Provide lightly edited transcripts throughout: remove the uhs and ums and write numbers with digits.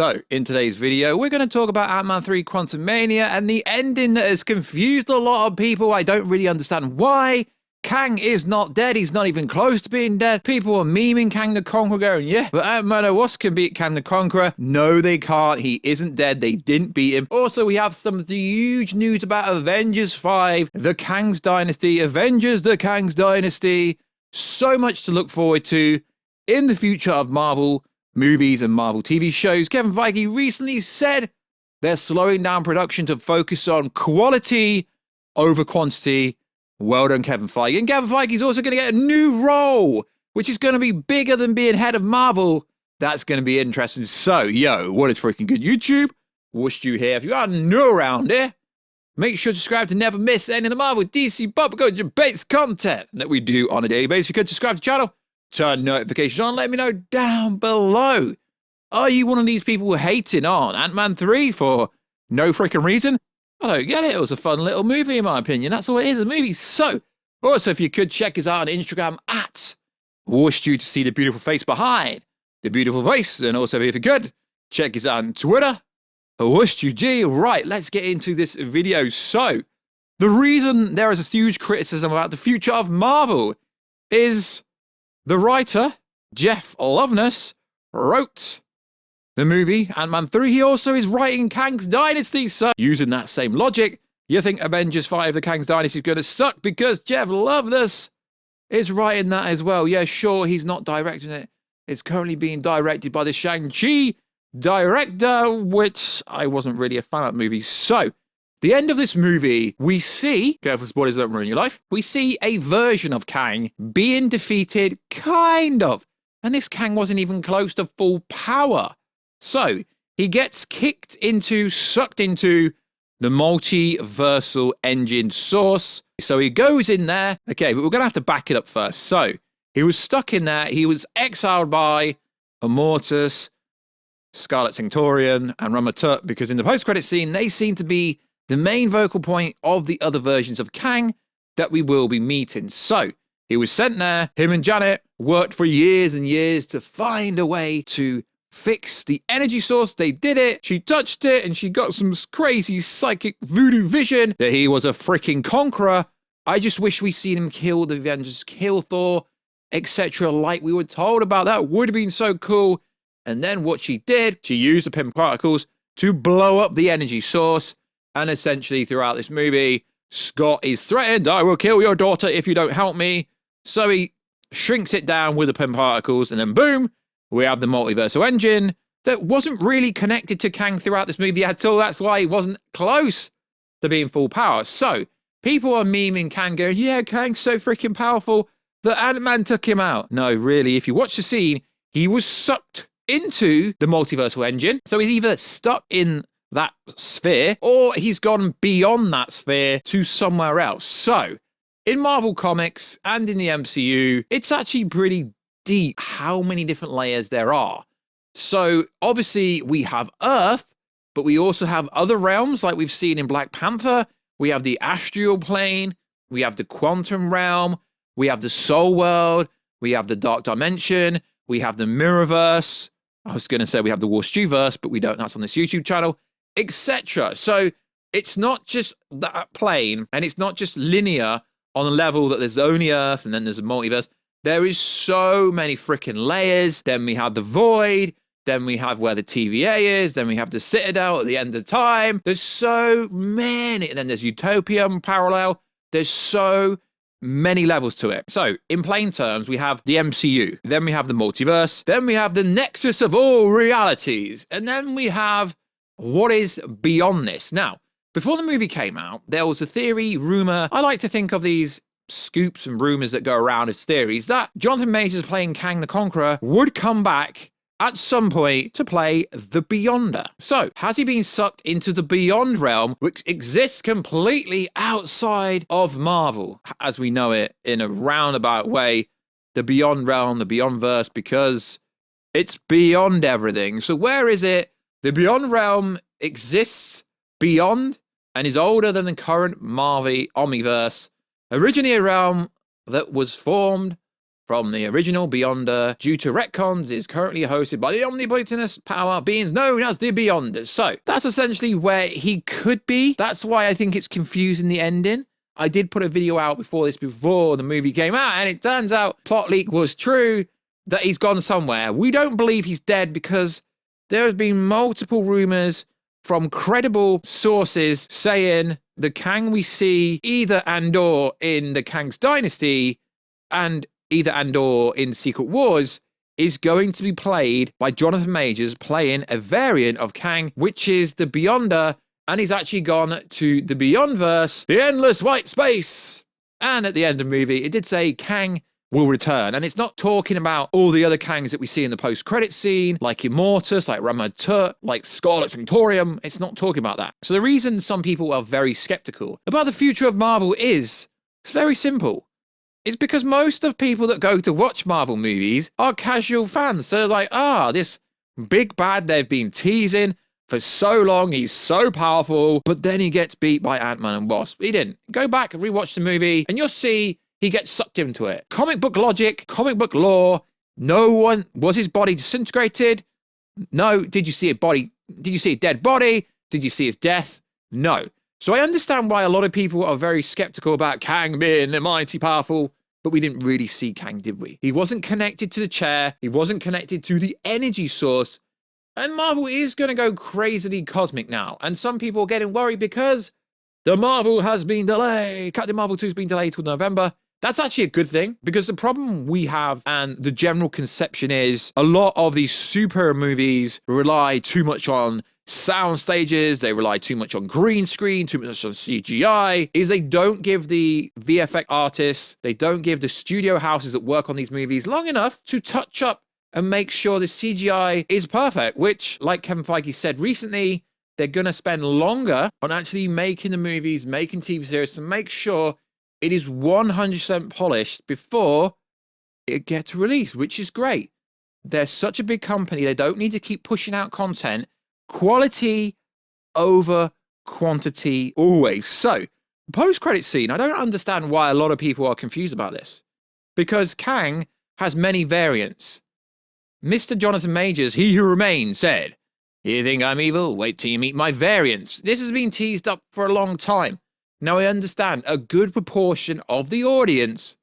So, in today's video, we're going to talk about Antman 3 Quantumania and the ending that has confused a lot of people. I don't really understand why. Kang is not dead. He's not even close to being dead. People are memeing Kang the Conqueror going, yeah, but Antman or Wasp can beat Kang the Conqueror. No, they can't. He isn't dead. They didn't beat him. Also, we have some of the huge news about Avengers 5, the Kang's Dynasty, Avengers, the Kang's Dynasty. So much to look forward to in the future of Marvel movies and Marvel TV shows. Kevin Feige recently said they're slowing down production to focus on quality over quantity. Well done, Kevin Feige. And Kevin Feige's also going to get a new role, which is going to be bigger than being head of Marvel. That's going to be interesting. So, yo, what is freaking good, YouTube? Warstu here. If you are new around here, make sure to subscribe to never miss any of the Marvel, DC, pop culture based content that we do on a daily basis. If you could subscribe to the channel, turn notifications on, let me know down below. Are you one of these people hating on Antman 3 for no freaking reason? I don't get it. It was a fun little movie, in my opinion. That's all it is, a movie. So, also, if you could check us out on Instagram at Warstu to see the beautiful face behind the beautiful face. And also, if you could, check us out on Twitter, WarstuG. Right, let's get into this video. So, the reason there is a huge criticism about the future of Marvel is the writer, Jeff Loveness, wrote the movie Antman 3. He also is writing Kang's Dynasty. So, using that same logic, you think Avengers 5, the Kang's Dynasty, is going to suck because Jeff Loveness is writing that as well. Yeah, sure, he's not directing it. It's currently being directed by the Shang-Chi director, which I wasn't really a fan of that movie. So, the end of this movie, we see, careful spoilers don't ruin your life, we see a version of Kang being defeated, kind of. And this Kang wasn't even close to full power. So, he gets sucked into the multiversal engine source. So he goes in there. Okay, but we're going to have to back it up first. So, he was stuck in there. He was exiled by Immortus, Scarlet Centurion, and Ramatut, because in the post-credit scene, they seem to be the main vocal point of the other versions of Kang that we will be meeting. So, he was sent there. Him and Janet worked for years and years to find a way to fix the energy source. They did it. She touched it, and she got some crazy psychic voodoo vision that he was a freaking conqueror. I just wish we seen him kill the Avengers, kill Thor, etc. like we were told about. That would have been so cool. And then what she did, she used the pin particles to blow up the energy source. And essentially, throughout this movie, Scott is threatened, I will kill your daughter if you don't help me. So he shrinks it down with the pin particles, and then boom, we have the multiversal engine that wasn't really connected to Kang throughout this movie at all. That's why he wasn't close to being full power. So people are memeing Kang going, yeah, Kang's so freaking powerful that Ant-Man took him out. No, really, if you watch the scene, he was sucked into the multiversal engine. So he's either stuck in that sphere, or he's gone beyond that sphere to somewhere else. So, in Marvel Comics and in the MCU, it's actually pretty deep how many different layers there are. So, obviously, we have Earth, but we also have other realms like we've seen in Black Panther. We have the astral plane, we have the quantum realm, we have the soul world, we have the dark dimension, we have the mirrorverse. I was going to say we have the Warstuverse, but we don't. That's on this YouTube channel, etc. So it's not just that plane, and it's not just linear on the level that there's only Earth and then there's a multiverse. There is so many freaking layers. Then we have the Void. Then we have where the TVA is. Then we have the Citadel at the end of time. There's so many. And then there's Utopian parallel. There's so many levels to it. So, in plain terms, we have the MCU. Then we have the multiverse. Then we have the nexus of all realities. And then we have what is beyond this. Now, before the movie came out, there was a theory, rumor. I like to think of these scoops and rumors that go around as theories that Jonathan Majors playing Kang the Conqueror would come back at some point to play the Beyonder. So, has he been sucked into the Beyond realm, which exists completely outside of Marvel, as we know it in a roundabout way, the Beyond realm, the Beyondverse, because it's beyond everything. So where is it? The Beyond realm exists beyond and is older than the current Marvel Omniverse, originally a realm that was formed from the original Beyonder, due to retcons, is currently hosted by the omnipotent power beings known as the Beyonders. So that's essentially where he could be. That's why I think it's confusing the ending. I did put a video out before the movie came out, and it turns out plot leak was true, that he's gone somewhere. We don't believe he's dead because there has been multiple rumors from credible sources saying the Kang we see either and/or in the Kang's Dynasty and either and/or in Secret Wars is going to be played by Jonathan Majors playing a variant of Kang, which is the Beyonder, and he's actually gone to the Beyondverse, the endless white space. And at the end of the movie, it did say Kang will return. And it's not talking about all the other Kangs that we see in the post-credit scene, like Immortus, like Ramatut, like Scarlet Sanctorium. It's not talking about that. So the reason some people are very skeptical about the future of Marvel is, it's very simple. It's because most of people that go to watch Marvel movies are casual fans. So they're like, this big bad they've been teasing for so long, he's so powerful, but then he gets beat by Antman and Wasp. He didn't. Go back and rewatch the movie, and you'll see he gets sucked into it. Comic book logic, comic book lore. No one, was his body disintegrated? No. Did you see a body? Did you see a dead body? Did you see his death? No. So I understand why a lot of people are very skeptical about Kang being mighty powerful, but we didn't really see Kang, did we? He wasn't connected to the chair. He wasn't connected to the energy source. And Marvel is going to go crazily cosmic now. And some people are getting worried because the Marvel has been delayed. Captain Marvel 2 has been delayed till November. That's actually a good thing, because the problem we have and the general conception is a lot of these superhero movies rely too much on sound stages, they rely too much on green screen, too much on CGI, is they don't give the VFX artists, they don't give the studio houses that work on these movies long enough to touch up and make sure the CGI is perfect, which, like Kevin Feige said recently, they're going to spend longer on actually making the movies, making TV series to make sure it is 100% polished before it gets released, which is great. They're such a big company, they don't need to keep pushing out content. Quality over quantity always. So, post-credit scene, I don't understand why a lot of people are confused about this. Because Kang has many variants. Mr. Jonathan Majors, he who remains, said, "You think I'm evil? Wait till you meet my variants." This has been teased up for a long time. Now I understand a good proportion of the audience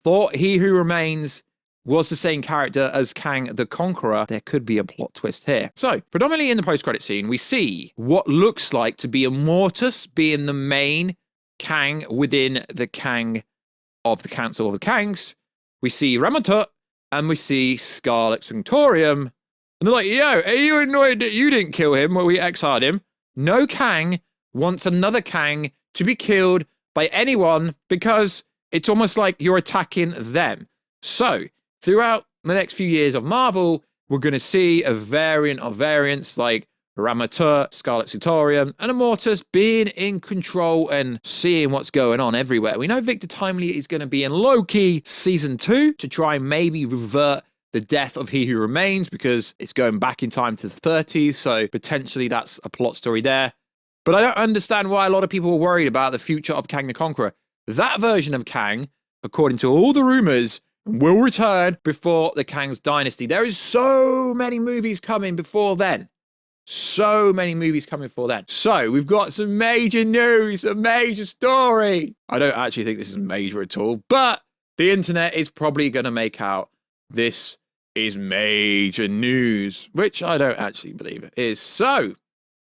thought He Who Remains was the same character as Kang the Conqueror. There could be a plot twist here. So, predominantly in the post-credit scene, we see what looks like to be Immortus being the main Kang within the Kang of the Council of the Kangs. We see Ramatut, and we see Scarlet Sanctorium. And they're like, yo, are you annoyed that you didn't kill him when we exiled him? No Kang wants another Kang to be killed by anyone because it's almost like you're attacking them. So, throughout the next few years of Marvel, we're going to see a variant of variants like Ramatut, Scarlet Sanctorium, and Immortus being in control and seeing what's going on everywhere. We know Victor Timely is going to be in Loki Season 2 to try and maybe revert the death of He Who Remains because it's going back in time to the 30s, so potentially that's a plot story there. But I don't understand why a lot of people were worried about the future of Kang the Conqueror. That version of Kang, according to all the rumors, will return before the Kang's Dynasty. There is so many movies coming before then. So many movies coming before then. So we've got some major news, a major story. I don't actually think this is major at all, but the internet is probably going to make out this is major news, which I don't actually believe it is. So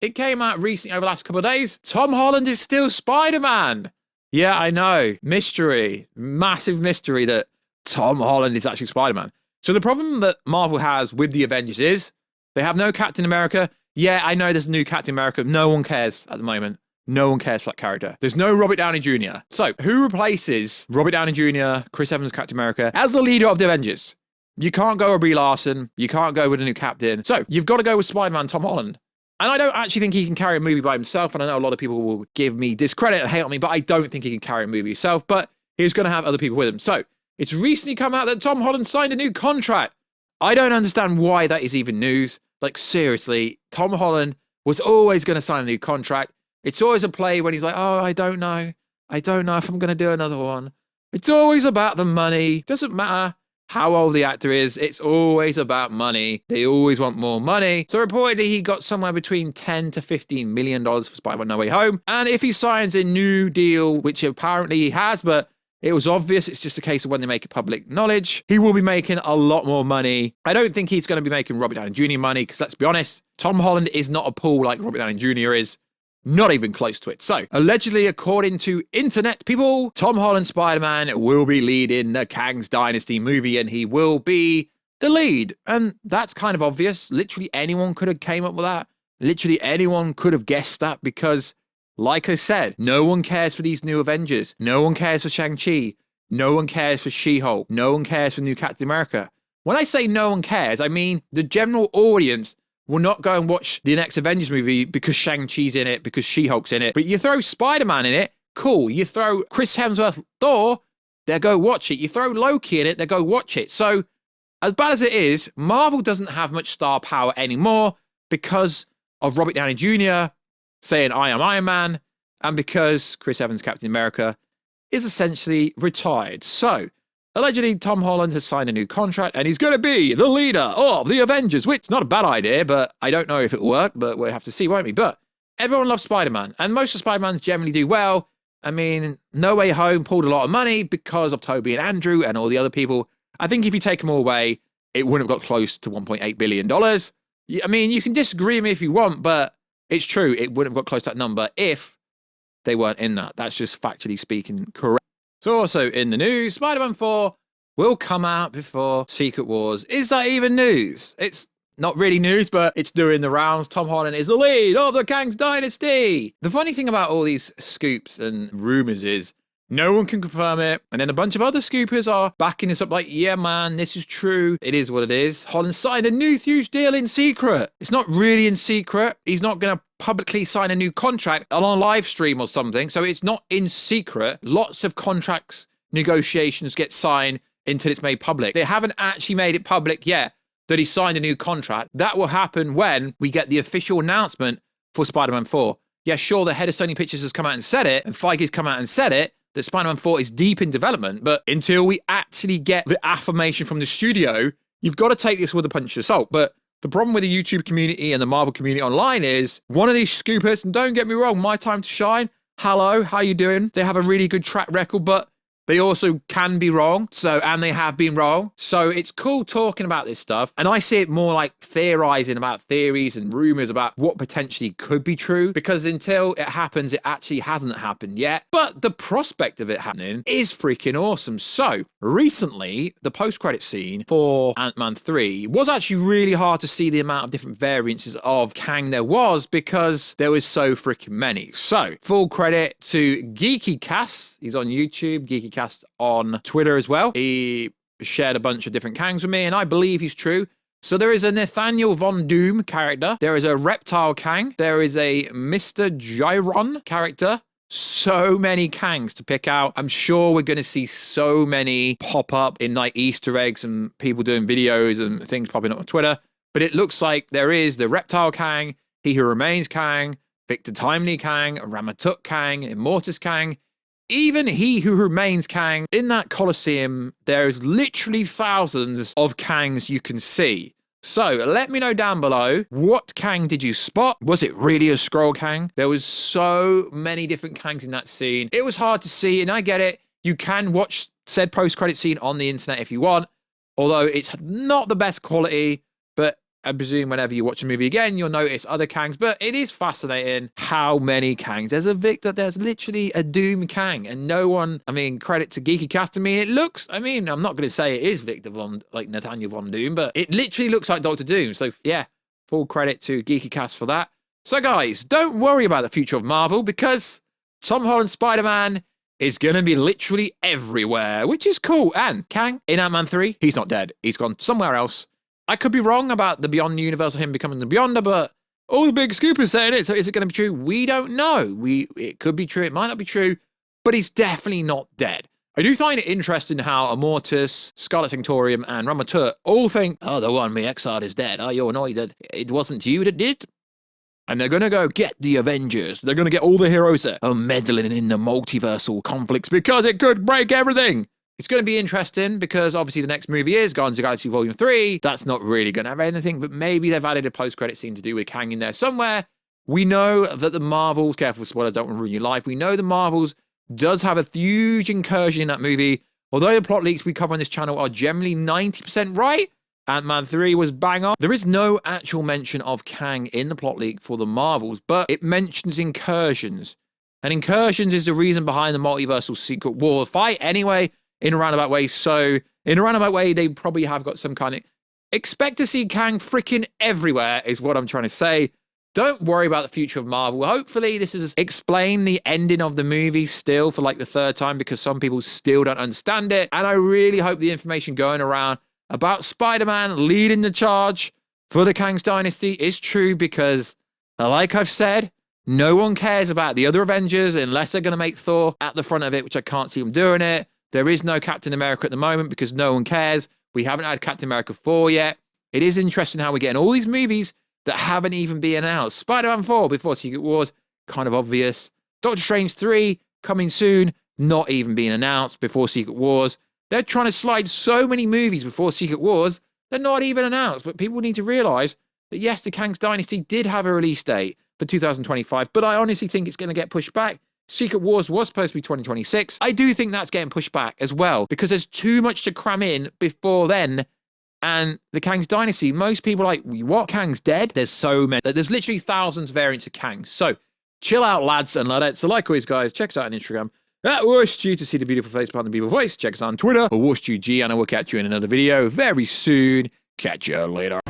it came out recently over the last couple of days. Tom Holland is still Spider-Man. Yeah, I know. Mystery. Massive mystery that Tom Holland is actually Spider-Man. So the problem that Marvel has with the Avengers is they have no Captain America. Yeah, I know there's a new Captain America. No one cares at the moment. No one cares for that character. There's no Robert Downey Jr. So who replaces Robert Downey Jr., Chris Evans, Captain America as the leader of the Avengers? You can't go with Brie Larson. You can't go with a new captain. So you've got to go with Spider-Man Tom Holland. And I don't actually think he can carry a movie by himself. And I know a lot of people will give me discredit and hate on me, but I don't think he can carry a movie himself. But he's going to have other people with him. So it's recently come out that Tom Holland signed a new contract. I don't understand why that is even news. Like, seriously, Tom Holland was always going to sign a new contract. It's always a play when he's like, oh, I don't know. I don't know if I'm going to do another one. It's always about the money. Doesn't matter how old the actor is. It's always about money. They always want more money. So reportedly, he got somewhere between $10 to $15 million for Spider-Man No Way Home. And if he signs a new deal, which apparently he has, but it was obvious, it's just a case of when they make it public knowledge, he will be making a lot more money. I don't think he's going to be making Robert Downey Jr. money, because let's be honest, Tom Holland is not a pool like Robert Downey Jr. is. Not even close to it. So, allegedly, according to internet people, Tom Holland Spider-Man will be leading the Kang's Dynasty movie, and he will be the lead. And that's kind of obvious. Literally anyone could have came up with that. Literally anyone could have guessed that, because, like I said, no one cares for these new Avengers. No one cares for Shang-Chi. No one cares for She-Hulk. No one cares for new Captain America. When I say no one cares, I mean the general audience will not go and watch the next Avengers movie because Shang-Chi's in it, because She-Hulk's in it. But you throw Spider-Man in it, cool. You throw Chris Hemsworth Thor, they'll go watch it. You throw Loki in it, they'll go watch it. So, as bad as it is, Marvel doesn't have much star power anymore because of Robert Downey Jr. saying, I am Iron Man, and because Chris Evans, Captain America, is essentially retired. So, allegedly, Tom Holland has signed a new contract, and he's going to be the leader of the Avengers, which is not a bad idea, but I don't know if it'll work, but we'll have to see, won't we? But everyone loves Spider-Man, and most of Spider-Mans generally do well. I mean, No Way Home pulled a lot of money because of Tobey and Andrew and all the other people. I think if you take them all away, it wouldn't have got close to $1.8 billion. I mean, you can disagree with me if you want, but it's true, it wouldn't have got close to that number if they weren't in that. That's just factually speaking correct. So also in the news, Spider-Man 4 will come out before Secret Wars. Is that even news? It's not really news, but it's doing the rounds. Tom Holland is the lead of the Kang's Dynasty. The funny thing about all these scoops and rumors is no one can confirm it. And then a bunch of other scoopers are backing this up like, yeah, man, this is true. It is what it is. Holland signed a new huge deal in secret. It's not really in secret. He's not going to publicly sign a new contract on a live stream or something. So it's not in secret. Lots of contracts, negotiations get signed until it's made public. They haven't actually made it public yet that he signed a new contract. That will happen when we get the official announcement for Spider-Man 4. Yeah, sure, the head of Sony Pictures has come out and said it, and Feige's come out and said it, that Spider-Man 4 is deep in development, but until we actually get the affirmation from the studio, you've got to take this with a punch of salt. But the problem with the YouTube community and the Marvel community online is one of these scoopers, and don't get me wrong, my time to shine, hello, how you doing? They have a really good track record, but they also can be wrong, and they have been wrong. So it's cool talking about this stuff. And I see it more like theorizing about theories and rumors about what potentially could be true, because until it happens, it actually hasn't happened yet. But the prospect of it happening is freaking awesome. So recently, the post-credit scene for Ant-Man 3 was actually really hard to see the amount of different variances of Kang there was, because there was so freaking many. So full credit to Geeky Cast. He's on YouTube, Geeky Cast on Twitter as well. He shared a bunch of different Kangs with me, and I believe he's true. So there is a Nathaniel Von Doom character. There is a Reptile Kang. There is a Mr. Gyron character. So many Kangs to pick out. I'm sure we're going to see so many pop up in like Easter eggs and people doing videos and things popping up on Twitter. But it looks like there is the Reptile Kang, He Who Remains Kang, Victor Timely Kang, Ramatuk Kang, Immortus Kang, even He Who Remains Kang. In that Colosseum, there's literally thousands of Kangs you can see. So let me know down below, what Kang did you spot? Was it really a Skrull Kang? There was so many different Kangs in that scene. It was hard to see, and I get it. You can watch said post-credit scene on the internet if you want, although it's not the best quality, but I presume whenever you watch a movie again, you'll notice other Kangs, but it is fascinating how many Kangs. There's a Victor, there's literally a Doom Kang, and no one, I mean, credit to Geeky Cast. I mean, it looks, I mean, I'm not going to say it is Victor Von, like Nathaniel Von Doom, but it literally looks like Dr. Doom. So yeah, full credit to Geeky Cast for that. So guys, don't worry about the future of Marvel, because Tom Holland Spider-Man is going to be literally everywhere, which is cool. And Kang in Ant-Man 3, he's not dead. He's gone somewhere else. I could be wrong about the Beyond universe or him becoming the Beyonder, but all the big scoopers saying it. So is it going to be true? We don't know. It could be true. It might not be true, but he's definitely not dead. I do find it interesting how Immortus, Scarlet Sanctorium, and Ramatur all think, oh, the one we exiled is dead. Oh, you're annoyed that it wasn't you that did? And they're going to go get the Avengers. They're going to get all the heroes that are meddling in the multiversal conflicts because it could break everything. It's going to be interesting because obviously the next movie is Guardians of the Galaxy Volume 3. That's not really going to have anything, but maybe they've added a post-credit scene to do with Kang in there somewhere. We know that the Marvels, careful spoiler, don't want to ruin your life. We know the Marvels does have a huge incursion in that movie. Although the plot leaks we cover on this channel are generally 90% right, Ant-Man 3 was bang on. There is no actual mention of Kang in the plot leak for the Marvels, but it mentions incursions. And incursions is the reason behind the multiversal Secret War fight anyway, in a roundabout way. So, in a roundabout way, they probably have got some kind of... Expect to see Kang freaking everywhere, is what I'm trying to say. Don't worry about the future of Marvel. Hopefully, this is explain the ending of the movie still for like the third time because some people still don't understand it. And I really hope the information going around about Spider-Man leading the charge for the Kang Dynasty is true because, like I've said, no one cares about the other Avengers unless they're going to make Thor at the front of it, which I can't see them doing it. There is no Captain America at the moment because no one cares. We haven't had Captain America 4 yet. It is interesting how we're getting all these movies that haven't even been announced. Spider-Man 4 before Secret Wars, kind of obvious. Doctor Strange 3 coming soon, not even being announced before Secret Wars. They're trying to slide so many movies before Secret Wars, they're not even announced. But people need to realize that yes, the Kang Dynasty did have a release date for 2025, but I honestly think it's going to get pushed back. Secret Wars was supposed to be 2026. I do think that's getting pushed back as well because there's too much to cram in before then. And the Kang's Dynasty, most people are like, what? Kang's dead? There's so many. There's literally thousands of variants of Kang. So chill out, lads and ladettes. So like always, guys, check us out on Instagram at Warstu to see the beautiful face behind the beautiful voice. Check us out on Twitter or WarstuG, and I will catch you in another video very soon. Catch you later.